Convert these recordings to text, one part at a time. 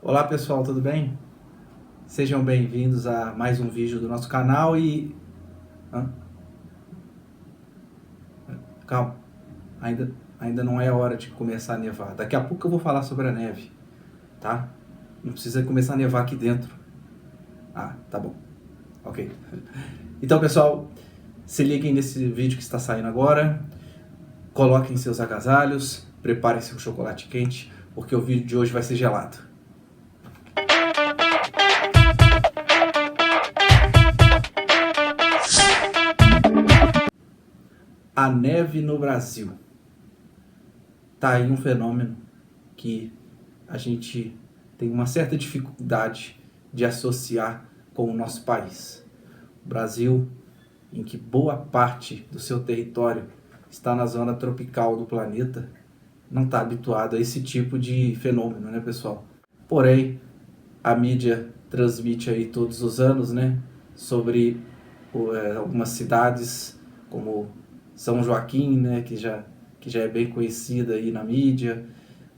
Olá pessoal, tudo bem? Sejam bem-vindos a mais um vídeo do nosso canal e... Hã? Calma, ainda não é hora de começar a nevar. Daqui a pouco eu vou falar sobre a neve, tá? Não precisa começar a nevar aqui dentro. Ah, tá bom. Ok. Então pessoal, se liguem nesse vídeo que está saindo agora. Coloquem seus agasalhos, preparem seu chocolate quente, porque o vídeo de hoje vai ser gelado. A neve no Brasil. Tá aí um fenômeno que a gente tem uma certa dificuldade de associar com o nosso país. O Brasil, em que boa parte do seu território está na zona tropical do planeta, não está habituado a esse tipo de fenômeno, né, pessoal? Porém, a mídia transmite aí todos os anos, né, sobre algumas cidades como São Joaquim, né, que já é bem conhecida aí na mídia,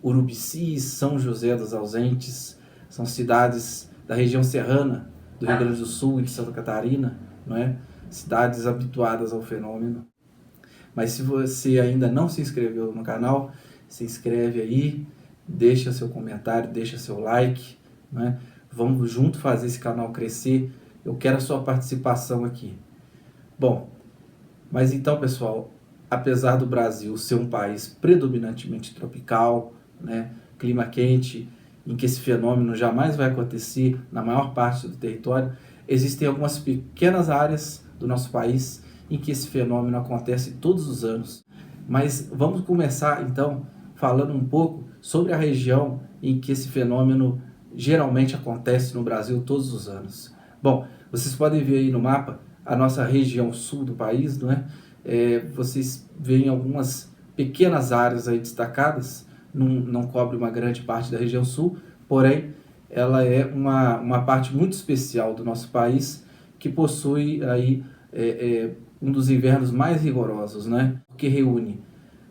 Urubici, São José dos Ausentes, são cidades da região serrana do Rio Grande do Sul e de Santa Catarina, não é? Cidades habituadas ao fenômeno. Mas se você ainda não se inscreveu no canal, se inscreve aí, deixa seu comentário, deixa seu like, né? Vamos junto fazer esse canal crescer. Eu quero a sua participação aqui. Bom, mas então, pessoal, apesar do Brasil ser um país predominantemente tropical, né, clima quente, em que esse fenômeno jamais vai acontecer na maior parte do território, existem algumas pequenas áreas do nosso país em que esse fenômeno acontece todos os anos. Mas vamos começar então falando um pouco sobre a região em que esse fenômeno geralmente acontece no Brasil todos os anos. Bom, vocês podem ver aí no mapa a nossa região sul do país, não é? Vocês veem algumas pequenas áreas aí destacadas, não cobre uma grande parte da região sul, porém ela é uma parte muito especial do nosso país que possui aí um dos invernos mais rigorosos, né? Que reúne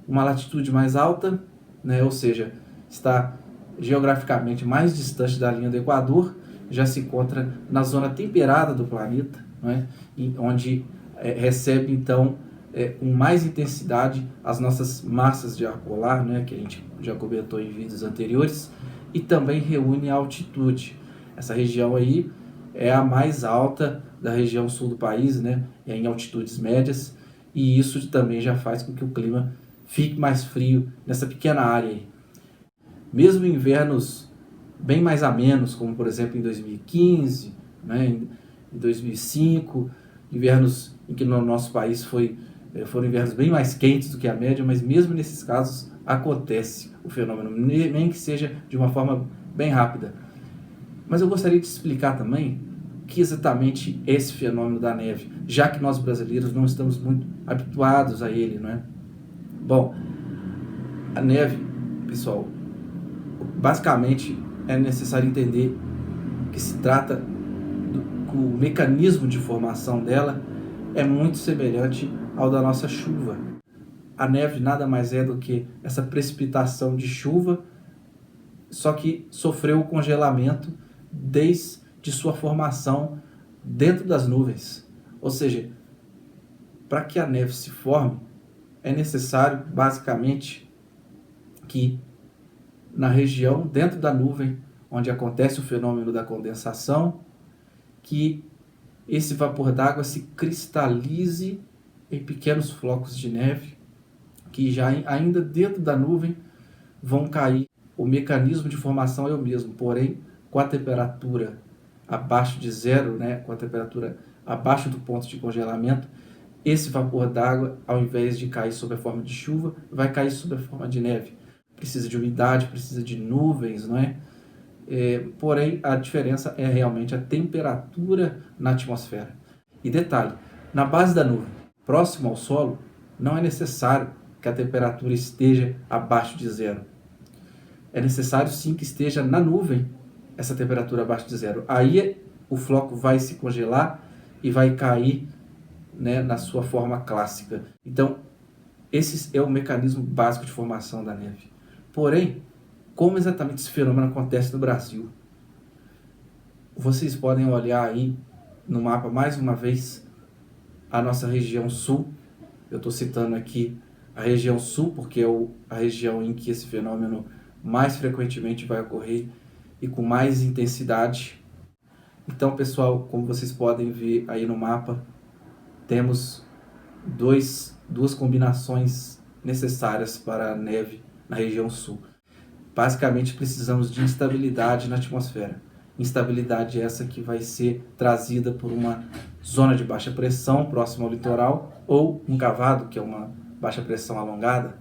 uma latitude mais alta, né? Ou seja, está geograficamente mais distante da linha do Equador, já se encontra na zona temperada do planeta, né? Onde recebe então com mais intensidade as nossas massas de ar polar, né? Que a gente já comentou em vídeos anteriores, e também reúne a altitude. Essa região aí é a mais alta da região sul do país, né? É em altitudes médias, e isso também já faz com que o clima fique mais frio nessa pequena área aí. Mesmo em invernos bem mais amenos, como por exemplo em 2015, né, em 2005, invernos em que no nosso país foram invernos bem mais quentes do que a média, mas mesmo nesses casos acontece o fenômeno, nem que seja de uma forma bem rápida. Mas eu gostaria de explicar também o que exatamente é esse fenômeno da neve, já que nós brasileiros não estamos muito habituados a ele, não é? Bom, a neve, pessoal, basicamente é necessário entender que se trata que o mecanismo de formação dela é muito semelhante ao da nossa chuva. A neve nada mais é do que essa precipitação de chuva, só que sofreu o congelamento desde sua formação dentro das nuvens. Ou seja, para que a neve se forme, é necessário basicamente que na região dentro da nuvem, onde acontece o fenômeno da condensação, que esse vapor d'água se cristalize em pequenos flocos de neve, que já ainda dentro da nuvem vão cair. O mecanismo de formação é o mesmo, porém com a temperatura abaixo de zero, né, com a temperatura abaixo do ponto de congelamento, esse vapor d'água, ao invés de cair sob a forma de chuva, vai cair sob a forma de neve. Precisa de umidade, precisa de nuvens, não é? Porém, a diferença é realmente a temperatura na atmosfera. E detalhe, na base da nuvem, próximo ao solo, não é necessário que a temperatura esteja abaixo de zero. É necessário sim que esteja na nuvem essa temperatura abaixo de zero. Aí o floco vai se congelar e vai cair, né, na sua forma clássica. Então, esse é o mecanismo básico de formação da neve. Porém, como exatamente esse fenômeno acontece no Brasil? Vocês podem olhar aí no mapa mais uma vez a nossa região sul. Eu estou citando aqui a região sul porque é a região em que esse fenômeno mais frequentemente vai ocorrer e com mais intensidade. Então, pessoal, como vocês podem ver aí no mapa, temos duas combinações necessárias para a neve na região sul. Basicamente, precisamos de instabilidade na atmosfera. Instabilidade essa que vai ser trazida por uma zona de baixa pressão próxima ao litoral ou um cavado, que é uma baixa pressão alongada.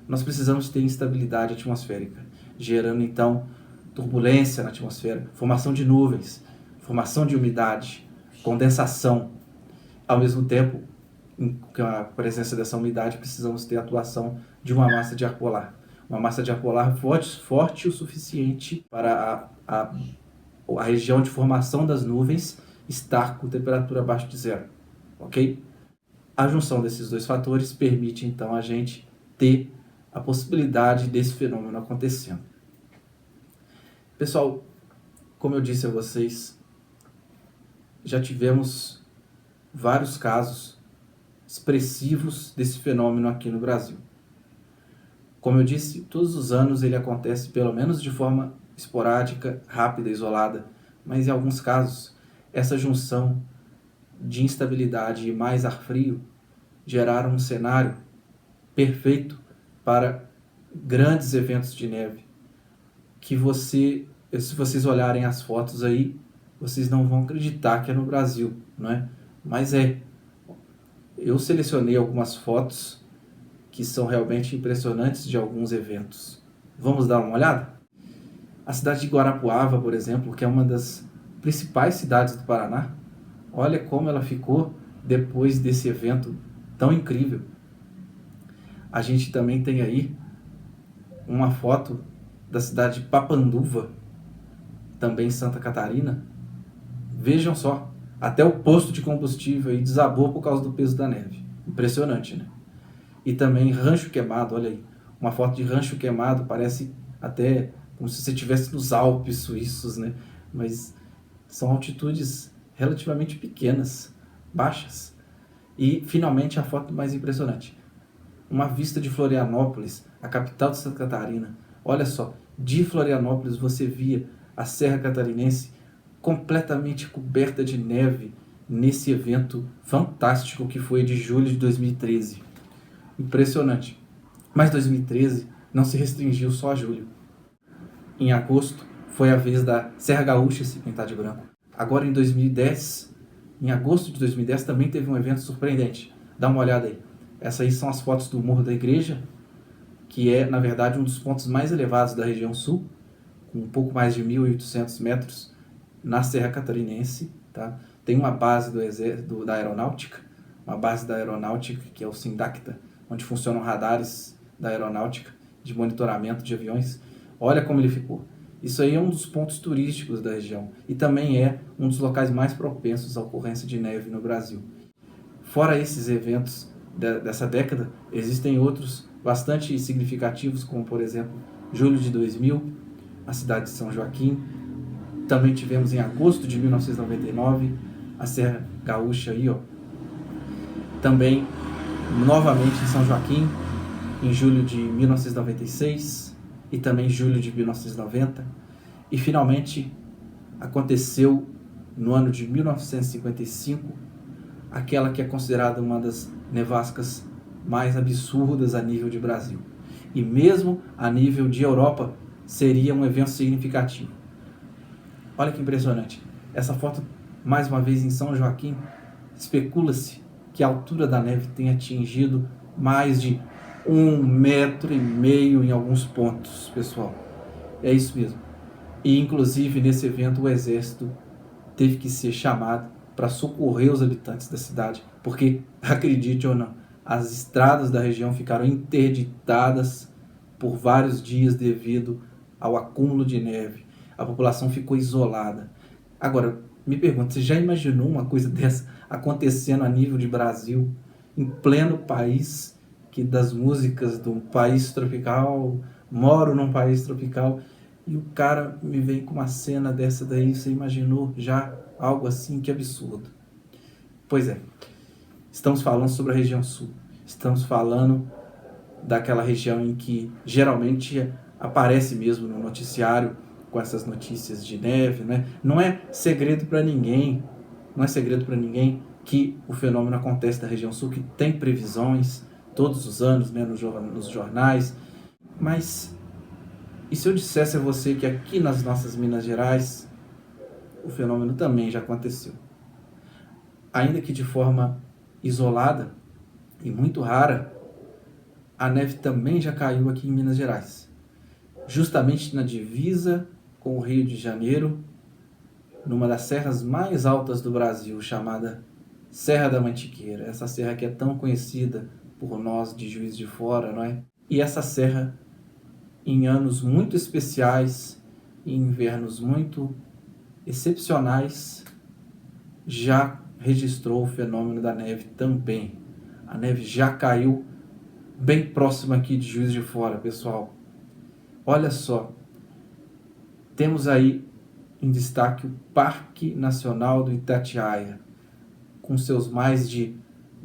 Nós precisamos ter instabilidade atmosférica, gerando então turbulência na atmosfera, formação de nuvens, formação de umidade, condensação. Ao mesmo tempo, com a presença dessa umidade, precisamos ter a atuação de uma massa de ar polar. Uma massa de ar polar forte o suficiente para a região de formação das nuvens estar com temperatura abaixo de zero, ok? A junção desses dois fatores permite então a gente ter a possibilidade desse fenômeno acontecendo. Pessoal, como eu disse a vocês, já tivemos vários casos expressivos desse fenômeno aqui no Brasil. Como eu disse, todos os anos ele acontece pelo menos de forma esporádica, rápida, isolada, mas em alguns casos essa junção de instabilidade e mais ar frio geraram um cenário perfeito para grandes eventos de neve que se vocês olharem as fotos aí, vocês não vão acreditar que é no Brasil, não é? Mas é. Eu selecionei algumas fotos que são realmente impressionantes de alguns eventos. Vamos dar uma olhada? A cidade de Guarapuava, por exemplo, que é uma das principais cidades do Paraná, olha como ela ficou depois desse evento tão incrível. A gente também tem aí uma foto da cidade de Papanduva, também em Santa Catarina. Vejam só, até o posto de combustível aí desabou por causa do peso da neve. Impressionante, né? E também Rancho Queimado, olha aí, uma foto de Rancho Queimado, parece até como se você estivesse nos Alpes suíços, né? Mas são altitudes relativamente pequenas, baixas. E, finalmente, a foto mais impressionante. Uma vista de Florianópolis, a capital de Santa Catarina. Olha só, de Florianópolis você via a Serra Catarinense completamente coberta de neve nesse evento fantástico que foi de julho de 2013. Impressionante. Mas 2013 não se restringiu só a julho. Em agosto foi a vez da Serra Gaúcha se pintar de branco. Agora em 2010, em agosto de 2010 também teve um evento surpreendente. Dá uma olhada aí. Essas aí são as fotos do Morro da Igreja, que é, na verdade, um dos pontos mais elevados da região sul, com um pouco mais de 1.800 metros na Serra Catarinense. Tá? Tem uma base da aeronáutica, que é o Sindacta, onde funcionam radares da aeronáutica de monitoramento de aviões. Olha como ele ficou. Isso aí é um dos pontos turísticos da região e também é um dos locais mais propensos à ocorrência de neve no Brasil. Fora esses eventos dessa década, existem outros bastante significativos, como por exemplo, julho de 2000, a cidade de São Joaquim. Também tivemos em agosto de 1999 a Serra Gaúcha aí, ó. Também novamente em São Joaquim, em julho de 1996 e também julho de 1990. E finalmente aconteceu no ano de 1955 aquela que é considerada uma das nevascas mais absurdas a nível de Brasil. E mesmo a nível de Europa seria um evento significativo. Olha que impressionante. Essa foto, mais uma vez em São Joaquim, especula-se que a altura da neve tenha atingido mais de 1,5 metro em alguns pontos, pessoal. É isso mesmo. E inclusive nesse evento o exército teve que ser chamado para socorrer os habitantes da cidade, porque, acredite ou não, as estradas da região ficaram interditadas por vários dias devido ao acúmulo de neve. A população ficou isolada. Agora, me pergunto, você já imaginou uma coisa dessa acontecendo a nível de Brasil, em pleno país, que das músicas de um país tropical, moro num país tropical, E o cara me vem com uma cena dessa daí, você imaginou já algo assim? Que absurdo. Pois é, estamos falando sobre a região sul. Estamos falando daquela região em que geralmente aparece mesmo no noticiário com essas notícias de neve, né? Não é segredo para ninguém, não é segredo para ninguém que o fenômeno acontece na região sul, que tem previsões todos os anos, né, nos jornais. Mas e se eu dissesse a você que aqui nas nossas Minas Gerais o fenômeno também já aconteceu? Ainda que de forma isolada e muito rara, a neve também já caiu aqui em Minas Gerais, justamente na divisa com o Rio de Janeiro, numa das serras mais altas do Brasil, chamada Serra da Mantiqueira. Essa serra que é tão conhecida por nós de Juiz de Fora, não é? E essa serra, em anos muito especiais, em invernos muito excepcionais, já registrou o fenômeno da neve também. A neve já caiu bem próximo aqui de Juiz de Fora, pessoal. Olha só, temos aí em destaque o Parque Nacional do Itatiaia, com seus mais de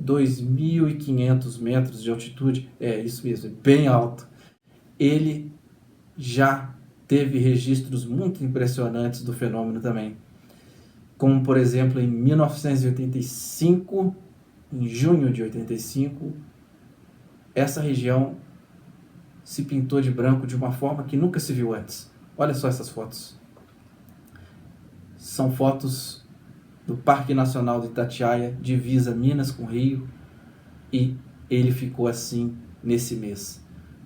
2.500 metros de altitude. É isso mesmo, é bem alto. Ele já teve registros muito impressionantes do fenômeno também, como por exemplo em 1985, em junho de 85, essa região se pintou de branco de uma forma que nunca se viu antes. Olha só essas fotos. São fotos do Parque Nacional do Itatiaia, divisa Minas com Rio, e ele ficou assim nesse mês.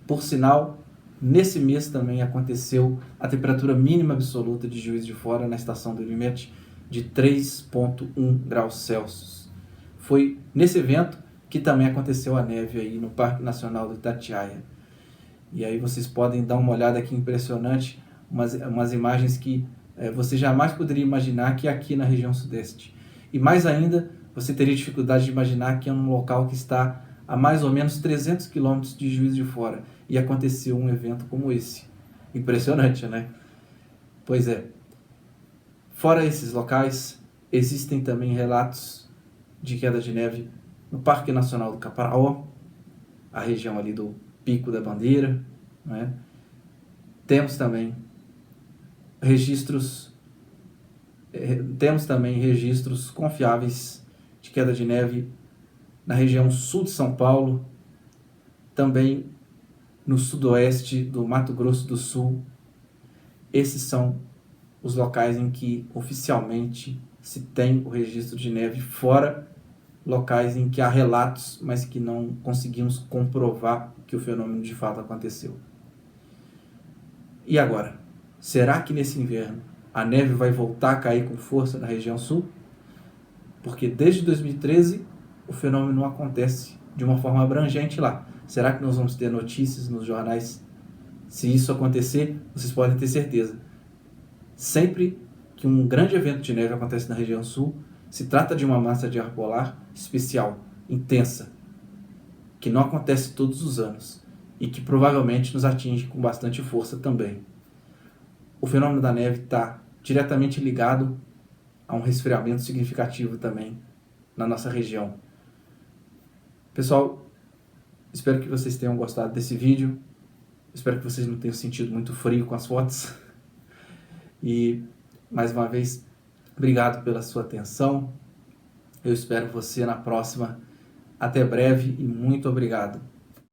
Por sinal, nesse mês também aconteceu a temperatura mínima absoluta de Juiz de Fora na estação do Limete de 3,1 graus Celsius. Foi nesse evento que também aconteceu a neve aí no Parque Nacional do Itatiaia. E aí vocês podem dar uma olhada aqui, impressionante, umas imagens que você jamais poderia imaginar que é aqui na região sudeste. E mais ainda, você teria dificuldade de imaginar que é um local que está a mais ou menos 300 quilômetros de Juiz de Fora. E aconteceu um evento como esse. Impressionante, né? Pois é. Fora esses locais, existem também relatos de queda de neve no Parque Nacional do Caparaó, a região ali do Pico da Bandeira, né? Temos também registros confiáveis de queda de neve na região sul de São Paulo, também no sudoeste do Mato Grosso do Sul. Esses são os locais em que oficialmente se tem o registro de neve, fora locais em que há relatos, mas que não conseguimos comprovar que o fenômeno de fato aconteceu. E agora? Será que nesse inverno a neve vai voltar a cair com força na região sul? Porque desde 2013 o fenômeno não acontece de uma forma abrangente lá. Será que nós vamos ter notícias nos jornais? Se isso acontecer, vocês podem ter certeza. Sempre que um grande evento de neve acontece na região sul, se trata de uma massa de ar polar especial, intensa, que não acontece todos os anos e que provavelmente nos atinge com bastante força também. O fenômeno da neve está diretamente ligado a um resfriamento significativo também na nossa região. Pessoal, espero que vocês tenham gostado desse vídeo. Espero que vocês não tenham sentido muito frio com as fotos. E, mais uma vez, obrigado pela sua atenção. Eu espero você na próxima. Até breve e muito obrigado.